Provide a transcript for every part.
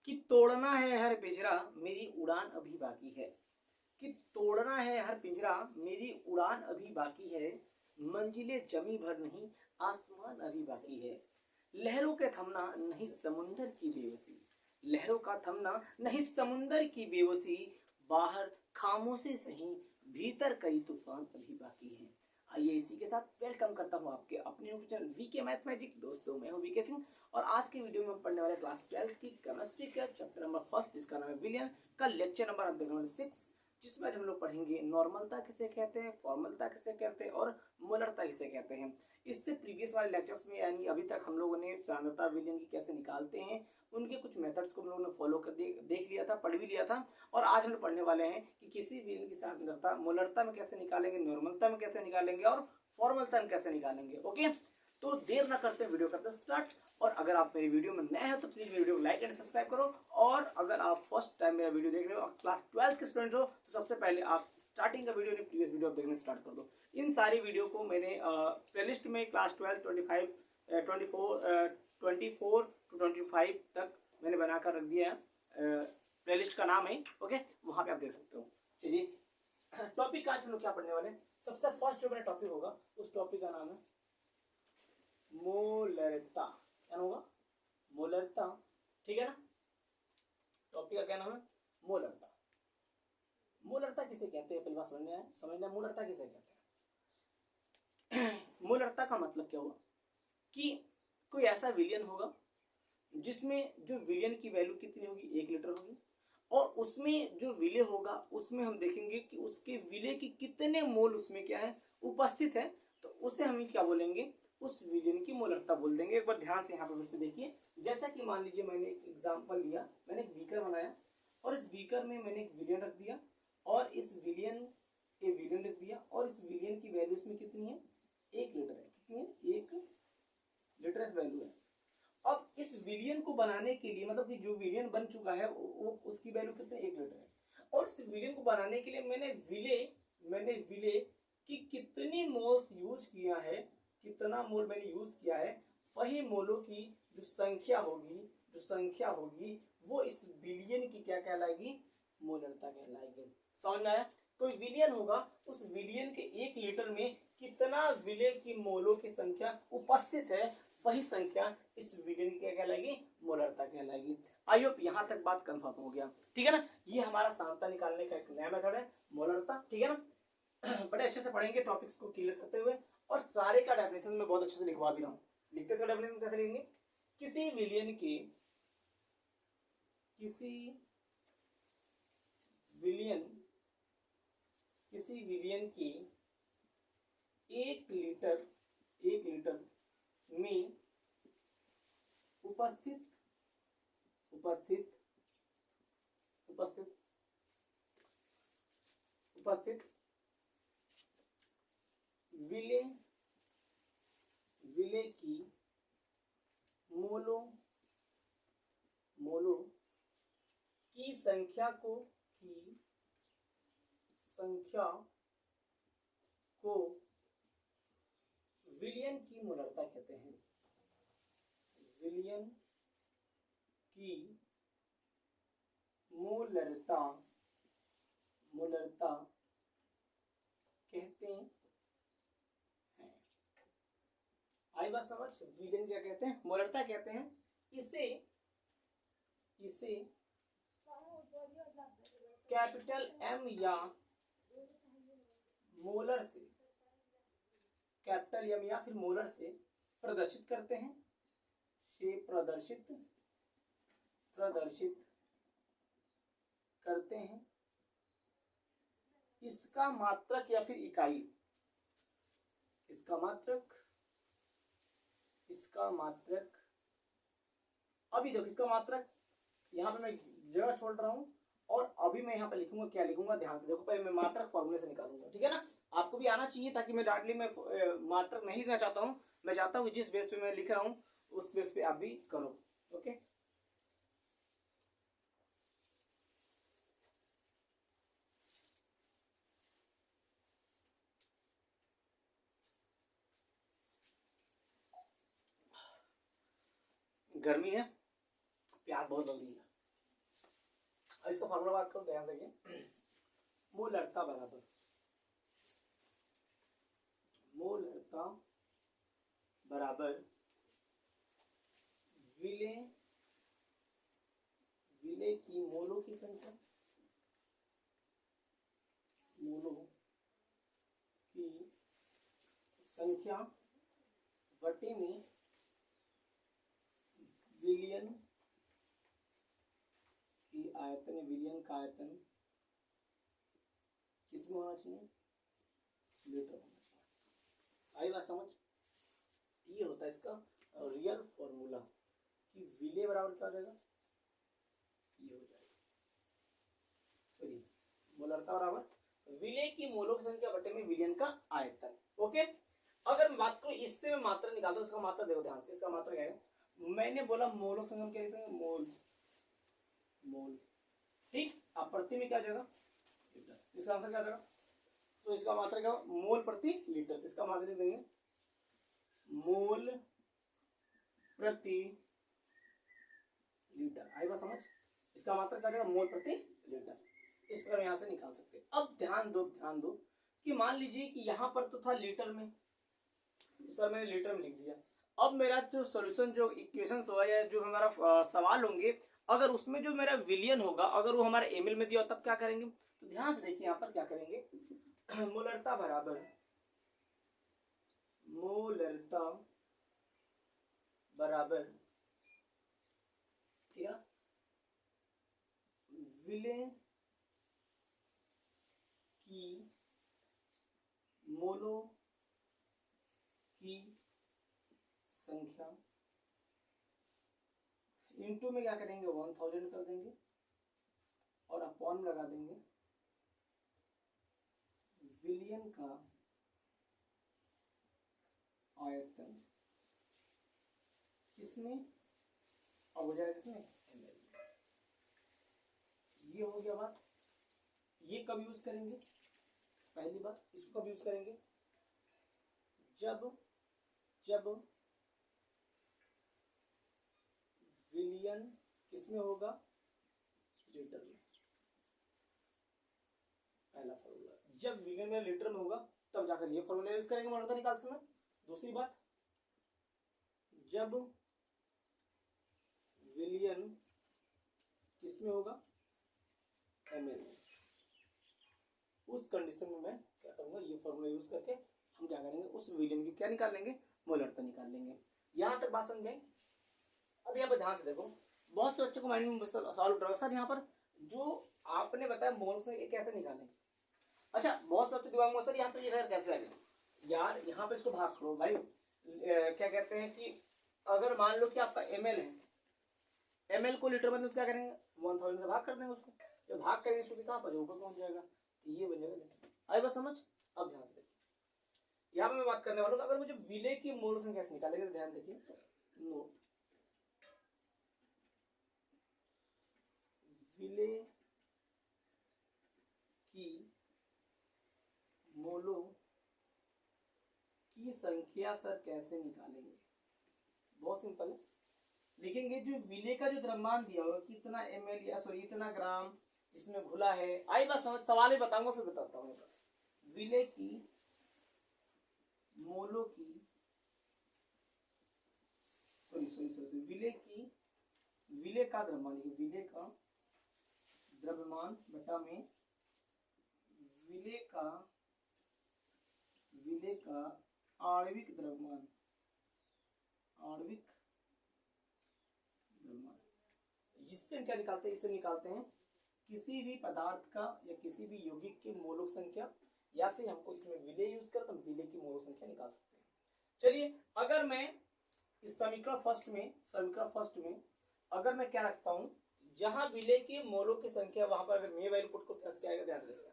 कि तोड़ना है हर पिंजरा मेरी उड़ान अभी बाकी है। कि तोड़ना है हर पिंजरा मेरी उड़ान अभी बाकी है। मंजिलें जमी भर नहीं आसमान अभी बाकी है। लहरों के थमना नहीं समुंदर की बेबसी। लहरों का थमना नहीं समुंदर की बेबसी। बाहर खामोशी सही भीतर कई तूफान अभी बाकी है। आइए इसी के साथ वेलकम करता हूँ आपके अपने यूट्यूब चैनल वीके मैथमेटिक्स। दोस्तों मैं हूँ वीके सिंह और आज के वीडियो में हम पढ़ने वाले क्लास 12 की केमिस्ट्री का चैप्टर नंबर फर्स्ट जिसका नाम है विलियन का लेक्चर नंबर आप देख रहे हैं 6, जिसमें आज हम लोग पढ़ेंगे नॉर्मलता किसे कहते हैं, फॉर्मलता किसे कहते हैं और मोलरता किसे कहते हैं। इससे प्रीवियस वाले लेक्चर्स में यानी अभी तक हम लोगों ने सांद्रता विलियन की कैसे निकालते हैं उनके कुछ मेथड्स को हम लोगों ने फॉलो कर देख लिया था, पढ़ भी लिया था। और आज हम लोग पढ़ने वाले हैं कि किसी विलियन की सांद्रता मोलरता में कैसे निकालेंगे, नॉर्मलता में कैसे निकालेंगे और फॉर्मलता में कैसे निकालेंगे। ओके, तो देर ना करते वीडियो करते स्टार्ट। और अगर आप मेरी वीडियो में नए हैं तो प्लीज मेरी वीडियो को लाइक एंड सब्सक्राइब करो। और अगर आप फर्स्ट टाइम मेरा वीडियो देख रहे हो, क्लास 12 के स्टूडेंट हो, तो सबसे पहले आप स्टार्टिंग का वीडियो नहीं प्रीवियस वीडियो आप देखना स्टार्ट कर दो। इन सारी वीडियो को मैंने प्लेलिस्ट में क्लास 12 25 24 टू 25 तक मैंने बनाकर रख दिया है। प्लेलिस्ट का नाम है, ओके, वहाँ पे आप देख सकते हो। चलिए टॉपिक आज हम लोग क्या पढ़ने वाले हैं। सबसे फर्स्ट जो मेरा टॉपिक होगा उस टॉपिक का नाम है मोलरता। क्या होगा? मोलरता, ठीक है ना। टॉपिक का क्या नाम है? मोलरता। मोलरता किसे कहते हैं पहली बात समझना है मोलरता किसे कहते हैं। मोलरता का मतलब क्या हुआ कि कोई ऐसा विलियन होगा जिसमें जो विलियन की वैल्यू कितनी होगी, 1 लीटर होगी। और उसमें जो विले होगा उसमें हम देखेंगे कि उसके विले की कितने मोल उसमें क्या है उपस्थित है, तो उसे हम क्या बोलेंगे, उस विलियन की मोलरता बोल देंगे। एक बार ध्यान से यहाँ पर फिर से देखिए। जैसा कि मान लीजिए मैंने एक एग्जांपल लिया, मैंने एक बीकर बनाया और इस बीकर में मैंने एक विलियन रख दिया और इस विलियन रख दिया और इस विलियन की वैल्यू इसमें कितनी है, 1 लीटर है। कितनी है? 1 लीटर वैल्यू है। अब इस विलियन को बनाने के लिए मतलब कि जो विलियन बन चुका है वो उसकी वैल्यू कितनी, 1 लीटर है। और इस विलियन को बनाने के लिए मैंने विले की कितनी मोल्स यूज किया है, कितना मोल मैंने यूज किया है, वही मोलों की जो संख्या होगी वो इस विलियन की क्या कहलाएगी, मोलरता कहलाएगी। समझ में आया? कोई विलियन होगा, उस विलियन के 1 लीटर में कितना विले की मोलों की संख्या उपस्थित है, वही संख्या इस विलियन की क्या कहलाएगी, मोलरता कहलाएगी। आई होप यहाँ तक बात कंफर्म हो गया, ठीक है ना। ये हमारा सांद्रता निकालने का एक नया मेथड है, मोलरता, ठीक है ना। बड़े अच्छे से पढ़ेंगे टॉपिक्स को क्लियर करते हुए और सारे का डेफिनेशन में बहुत अच्छे से लिखवा भी रहा हूँ। लिखते समय डेफिनेशन कैसे लिखेंगे, किसी विलियन की एक लीटर में उपस्थित विले की मोलों की संख्या को विलियन की मोलरता कहते हैं। विलियन की मोलरता कहते हैं। आई बात समझ? विलियन क्या कहते हैं, मोलरता कहते हैं। इसे कैपिटल एम या मोलर से, कैपिटल एम या फिर मोलर से प्रदर्शित करते हैं, प्रदर्शित करते हैं। इसका मात्रक या फिर इकाई, इसका मात्रक अभी देखो, इसका मात्रक यहाँ पे मैं जगह छोड़ रहा हूँ और अभी मैं यहाँ पे लिखूंगा, क्या लिखूंगा ध्यान से देखो। पहले मैं मात्रक फॉर्मूले से निकालूंगा, ठीक है ना। आपको भी आना चाहिए ताकि मैं डायरेक्टली मैं मात्रक नहीं लिखना चाहता हूँ। मैं चाहता हूँ जिस बेस पे मैं लिख रहा हूँ उस बेस पे आप भी करो, ओके। गर्मी है, प्यास बहुत लग रही है, अब इसका फॉर्मूला बात करो, ध्यान देखिए। मोलरता बराबर विलेय की मोलों की संख्या, बटे में विलियन का आयतन किसमें होना चाहिए, लीटर होना चाहिए। आई बात समझ। ये होता है इसका रियल फॉर्मूला कि विलेय बराबर क्या हो जाएगा, ये हो जाएगा, सॉरी, मोलरता बराबर विलेय की मोलों की संख्या बटे में विलियन का आयतन। ओके, अगर मैं बात करूं इससे मैं मात्रा निकालता हूं, इसका मात्रा देखो ध्यान से, इसका मात्रा क्या है, मैंने बोला मोलों की संख्या क्या लिखते हैं, मोल, ठीक। अब प्रति में क्या जाएगा, लीटर, इसका आंसर क्या जाएगा, तो इसका मात्रा क्या होगा, मोल प्रति लीटर, इसका मात्रा लिख देंगे मोल प्रति लीटर। आई बात समझ, इसका मात्रा क्या जाएगा, मोल प्रति लीटर। इस प्रकार यहां से निकाल सकते हैं। अब ध्यान दो कि मान लीजिए कि यहां पर तो था लीटर में, सर मैंने लीटर में लिख दिया। अब मेरा जो सॉल्यूशन, जो इक्वेशंस होगा या जो हमारा सवाल होंगे, अगर उसमें जो मेरा विलियन होगा, अगर वो हमारे एमएल में दिया हो, तब क्या करेंगे, तो ध्यान से देखिए यहाँ पर क्या करेंगे, मोलरता बराबर ठीक है, विलेय की मोलों की संख्या इनटू में क्या करेंगे, 1000 कर देंगे और अपॉन लगा देंगे विलियन का आयतन किसमें, अब हो जाएगा किसमें, एमएल। ये हो गया बात। ये कब यूज करेंगे, पहली बात इसको कब यूज करेंगे, जब विलियन किसमें होगा, लीटर में। पहला फॉर्मूला, जब विलियन में लीटर में होगा तब जाकर ये फॉर्मूला यूज करेंगे मोलरता निकाल समय। दूसरी बात, जब विलियन किसमें होगा, एमएल में, उस कंडीशन में मैं क्या करूंगा, ये फॉर्मूला यूज करके हम क्या करेंगे, उस विलियन की क्या निकाल लेंगे, मोलरता निकाल लेंगे। यहां तक बात समझ। अब यहाँ पर ध्यान से देखो, बहुत से बच्चों को माइंड में सवाल उठ रहा है, सर यहाँ पर जो आपने बताया मोल से ये कैसे निकालेंगे। अच्छा, बहुत से बच्चों दिमाग में, सर यहाँ पर ये कैसे आएगा, यार यहाँ पे इसको भाग करो भाई। क्या कहते हैं कि अगर मान लो कि आपका एमएल है, एमएल को लीटर में, तो क्या करेंगे, 1000 से भाग कर देंगे उसको, जब भाग करेंगे उसको कहाँ पर ऊपर पहुंच जाएगा, तो ये बन जाएगा लीटर। आई बस समझ। अब ध्यान से देखिए, यहाँ पे मैं बात करने वाला हूँ, अगर मुझे विलेय की मोल संख्या कैसे निकालेंगे, ध्यान देखिए, नोट, विलेय की मोलों की संख्या सर कैसे निकालेंगे, बहुत सिंपल है। लिखेंगे जो विलेय का जो द्रव्यमान दिया होगा, कितना एमएल या सॉरी इतना ग्राम इसमें घुला है। आई बात समझ, सवाल ही बताऊंगा फिर बताता हूँ। विलेय की मोलों की विलेय का द्रव्यमान, बटा में विलेय का आणविक द्रव्यमान, जिससे क्या निकालते हैं, इससे निकालते हैं किसी भी पदार्थ का या किसी भी यौगिक की मोलक संख्या, या फिर हमको इसमें विलेय यूज कर तो हम विलेय की मोलक संख्या निकाल सकते हैं। चलिए, अगर मैं इस समीकरण फर्स्ट में अगर मैं क्या रखता हूं, जहां विलेय की मोलों की संख्या, वहां पर अगर मे वैल्यू पुट को क्या आएगा, ध्यान से देखिए,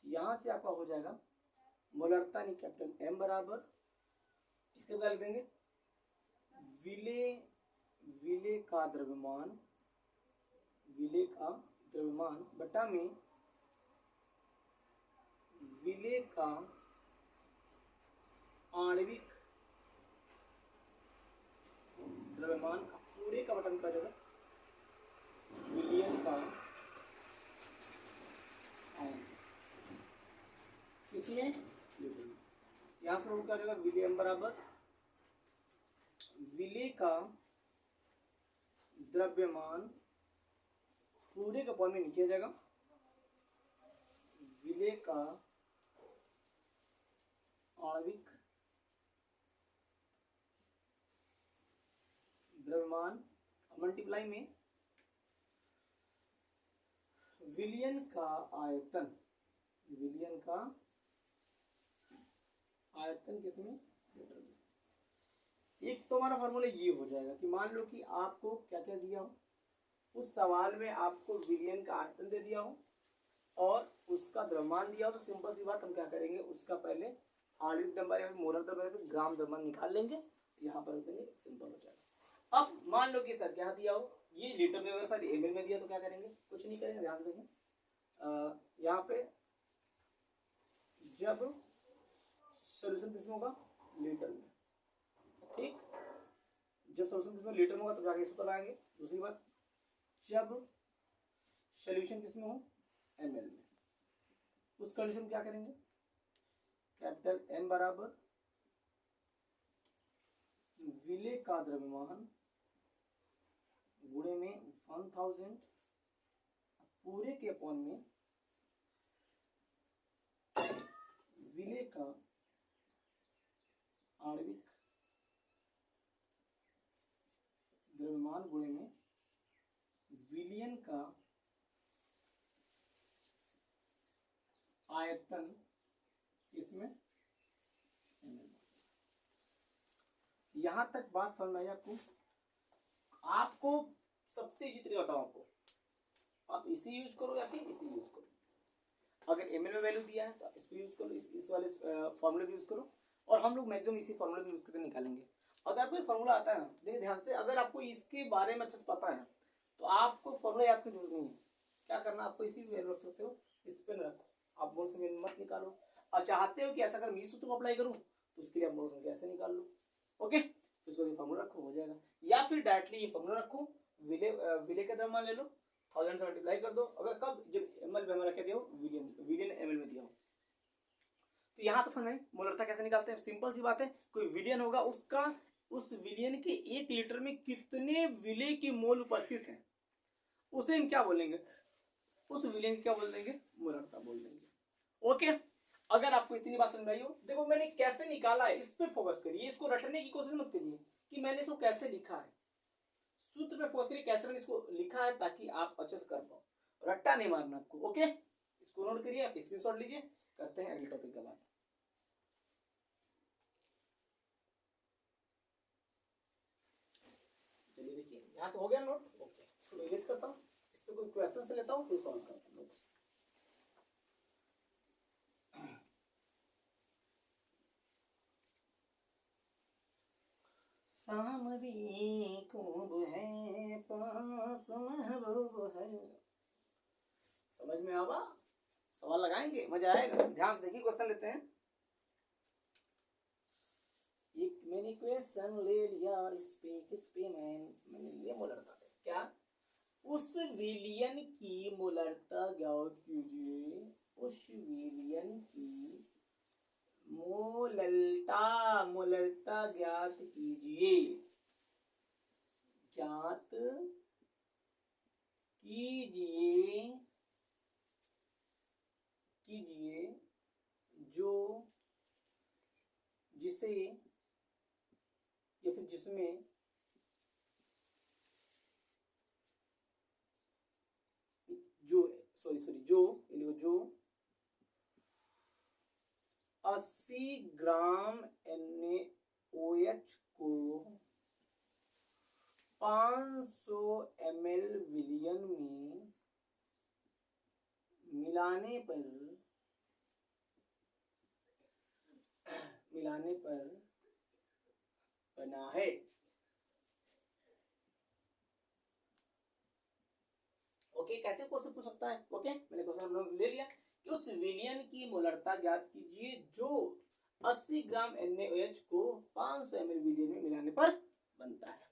यहां से आपका हो जाएगा मोलरता यानी कैपिटल एम बराबर, इसके बाद लिख देंगे विलेय का द्रव्यमान बटा में विलेय का आणविक द्रव्यमान, पूरे का बटन का जो है विलियन का इसमें लीटर में। यहाँ से वो क्या हो जाएगा, विलियम बराबर विले का द्रव्यमान पूरे के पॉइंट में नीचे आ जाएगा, विले का आणविक द्रव्यमान मल्टीप्लाई में विलियन का आयतन, विलियन का आयतन किसमें, लीटर में। एक तो हमारा फॉर्मूला ये हो जाएगा कि मान लो कि आपको क्या क्या दिया हो, उस सवाल में आपको विलियन का आयतन दे दिया हो और उसका द्रव्यमान दिया हो, तो सिंपल सी बात हम क्या करेंगे, उसका पहले आणविक द्रव्यमान या फिर मोलर द्रव्यमान या ग्राम द्रव्यमान निकाल लेंगे, यहाँ पर देंगे, सिंपल हो जाएगा। अब मान लो कि सर क्या दिया हो, ये लीटर में, अगर सर एमएल में दिया तो क्या करेंगे, कुछ नहीं करेंगे, ध्यान देंगे। यहाँ पे जब सोल्यूशन किसमें होगा, लीटर में, ठीक, जब सोल्यूशन किसमें लीटर में होगा तो जाके इसको लगाएंगे। दूसरी बात, जब सोल्यूशन किसमें हो, एमएल में, उस कंडीशन क्या करेंगे, कैपिटल एम बराबर विले का द्रव्यमान गुणे में 1000 पूरे के अपॉन में विले का आणविक द्रव्यमान गुणे में विलियन का आयतन इसमें। यहां तक बात समझ में आई आपको? आपको सबसे इजी तरीका बताओ आपको, आप इसी यूज करो या फिर इसी यूज करो। अगर एमएल में वैल्यू दिया है तो आप इसको यूज करो, इस वाले फॉर्मूले को यूज करो, और हम लोग मैक्सिमम इसी फॉर्मूले को यूज करके निकालेंगे। अगर कोई फॉर्मूला आता है ना, देखिए ध्यान से, अगर आपको इसके बारे में अच्छे से पता है तो आपको फॉर्मूला याद की जरूरत नहीं है। क्या करना, आपको इसी वैल्यू रख सकते हो, इस पे न रखो, आप बोर्ड से मत निकालो। और चाहते हो कि ऐसा अगर मैं इस सूत्र को अप्लाई करूँ तो उसके लिए आप बोर्ड से कैसे निकाल लो, ओके, इसको ये फॉर्मूला रखो, हो जाएगा। या फिर डायरेक्टली ये फॉर्मूला रखो, विले का द्रव्यमान ले लो, 1000 से मल्टीप्लाई कर दो। अगर कब, जब एमएल में रखे दिया हो, विलियन एमएल में दिया हो, तो यहाँ तक समझ मोलरता कैसे निकालते हैं। सिंपल सी बात है, कोई विलियन होगा, उसका उस विलियन के 1 लीटर में कितने विले की मोल उपस्थित है, उसे हम क्या बोलेंगे, उस विलियन की क्या बोल देंगे, मोलरता बोल देंगे, ओके। अगर आपको इतनी बात समझ आई हो, देखो मैंने कैसे निकाला है, इस पे फोकस करिए, इसको रटने की कोशिश मत करिए कि मैंने इसको कैसे लिखा है, सूत्र पे फोकस करिए कैसे मैंने इसको लिखा है, ताकि आप अच्छे से कर पाओ, रट्टा नहीं मारना आपको, ओके। इसको नोट करिए, फिर स्क्रीनशॉट लीजिए, करते हैं अगले टॉपिक का बात। चलिए देखिए, यहाँ तो हो गया नोट, ओके, इसको इरेज करता हूँ, इस पे कोई क्वेश्चन से लेता हूँ, फिर सॉल्व करता हूँ। सामरी खूब है, पास महबूब है, समझ में आवा, सवाल लगाएंगे, मजा आएगा। ध्यान से देखिए, क्वेश्चन लेते हैं। एक मैंने क्वेश्चन ले लिया, इस पे किस पे मैंने लिया मोलरता पे, क्या, उस विलियन की मोलरता ज्ञात कीजिए, उस विलियन की मोलरता ज्ञात कीजिए, ज्ञात कीजिए जो, जिसे या फिर जिसमें जो 80 ग्राम NaOH को 500 ml विलियन में मिलाने पर बना है। ओके, कैसे क्वेश्चन पूछ सकता है, ओके, मैंने क्वेश्चन ले लिया कि उस विलियन की मोलरता ज्ञात कीजिए जो 80 ग्राम NaOH को 500 ml विलियन में मिलाने पर बनता है।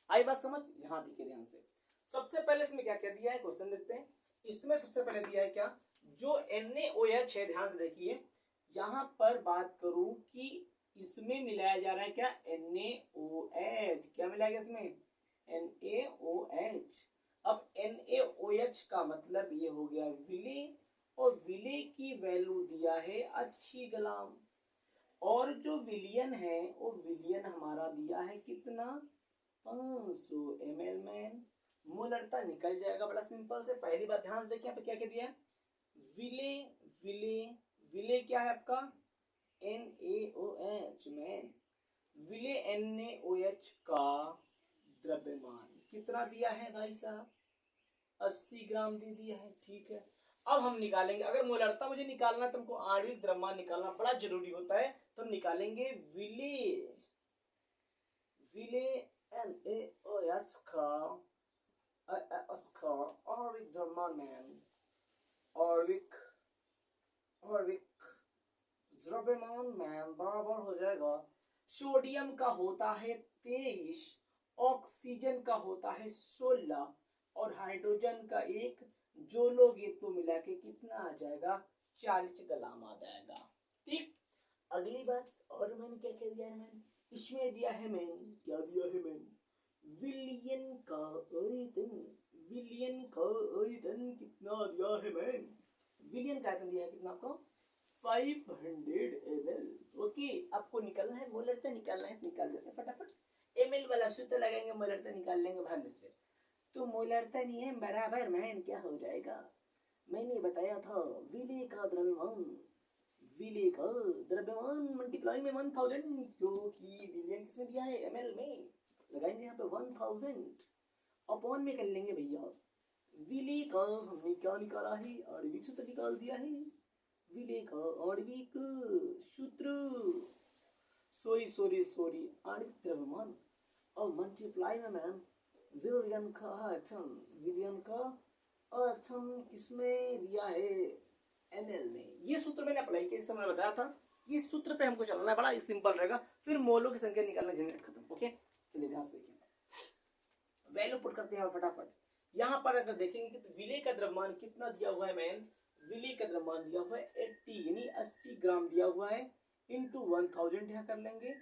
आई बात समझ? यहाँ देखिए ध्यान से, सबसे पहले इसमें क्या क्या दिया है, क्वेश्चन देखते हैं। इसमें सबसे पहले दिया है क्या, जो NaOH है, ध्यान से देखिए, यहाँ पर बात करूं कि इसमें मिलाया जा रहा है क्या, NaOH। क्या मिलाया गया इसमें, NaOH। अब NaOH का मतलब ये हो गया विले, और विले की वैल्यू दिया है 80 ग्राम, और जो विलियन है वो विलियन हमारा दिया है कितना, 500 ml में। मोलरता निकल जाएगा, बड़ा सिंपल से। पहली बात ध्यान से देखिए यहाँ पे क्या क्या दिया है, विले, विले, विले क्या है आपका, NaOH में। विले NaOH का द्रव्यमान कितना दिया है भाई साहब, 80 ग्राम दे दिया है, ठीक है। अब हम निकालेंगे, अगर मोलरता मुझे निकालना है तो हमको आणविक द्रव्यमान निकालना बड़ा जरूरी होता है, तो निकालेंगे विले, विले NaOH का आणविक द्रव्यमान में, आणविक द्रव्यमान में बराबर हो जाएगा, सोडियम का होता है 23, ऑक्सीजन का होता है 16, और हाइड्रोजन का 1, जो लोगे तो मिला के कितना आ जाएगा, 40 ग्राम आ जाएगा, ठीक। अगली बात, और मैंने क्या क्या दिया है, मैंने इसमें दिया है, मैंने क्या दिया है, मैंने विलियन का आयतन, विलियन का आयतन कितना दिया है, मैंने विलियन का आयतन दिया है कितना आपको, 500 ml। ओके, आपको निकालना है, मोलरता निकालना है, निकाल देते हैं फटाफट। ml वाला सूत्र लगाएंगे, मोलरता निकाल लेंगे भाग से। तो मोलरता नहीं है बराबर मैन क्या हो जाएगा, मैंने बताया था विले का द्रव्यमान, विले का द्रव्यमान मल्टीप्लाई में 1000, क्योंकि विलियन किसमें दिया है, ml में, लगाएंगे यहाँ पे 1000 अपॉन में कर लेंगे भैया। विले का हमने क्या निकाला है, आणविक सूत्र निकाल दिया है, विले का आणविक सूत्र, सॉरी आणविक द्रव्यमान, और मल्टीप्लाई में मैम विलियन का आयतन, विलियन का आयतन किसमें दिया है, ml में। ये सूत्र मैंने अप्लाई किया, मैंने बताया था, ये सूत्र पे हमको चलना है, बड़ा सिंपल रहेगा, फिर मोलों की संख्या निकालना झंझट खत्म। ओके, चलिए ध्यान से देखिए, वैल्यू पुट करते हैं फटाफट। यहाँ पर अगर देखेंगे कि तो विले का द्रव्यमान कितना दिया हुआ है, मैन विले का द्रव्यमान दिया हुआ है 80 यानी 80 ग्राम दिया हुआ है, इंटू 1000 यहाँ कर लेंगे।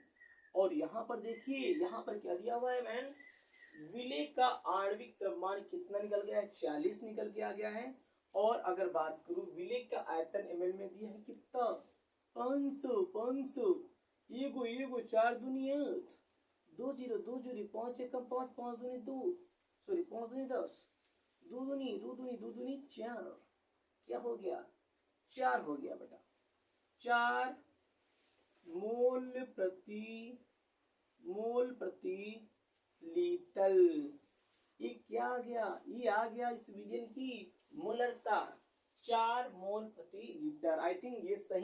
और यहाँ पर देखिए, यहाँ पर क्या दिया हुआ है मैन, विले का आणविक द्रव्यमान कितना निकल गया है, 40 निकल के आ गया है। और अगर बात करूं विले का आयतन ml में दिया है कितना, 500, एगो 4 दूनी 8, 2 0 2 जोड़ी 5 एकम 5, 5 दूनी 2, सॉरी 5 दूनी 10, 2 दूनी 4, क्या हो गया, 4 हो गया बेटा, 4 मोल प्रति लीटर। ये क्या आ गया, ये आ गया इस विलियन की मोलरता, 4 मोल प्रति लीटर। आई थिंक ये सही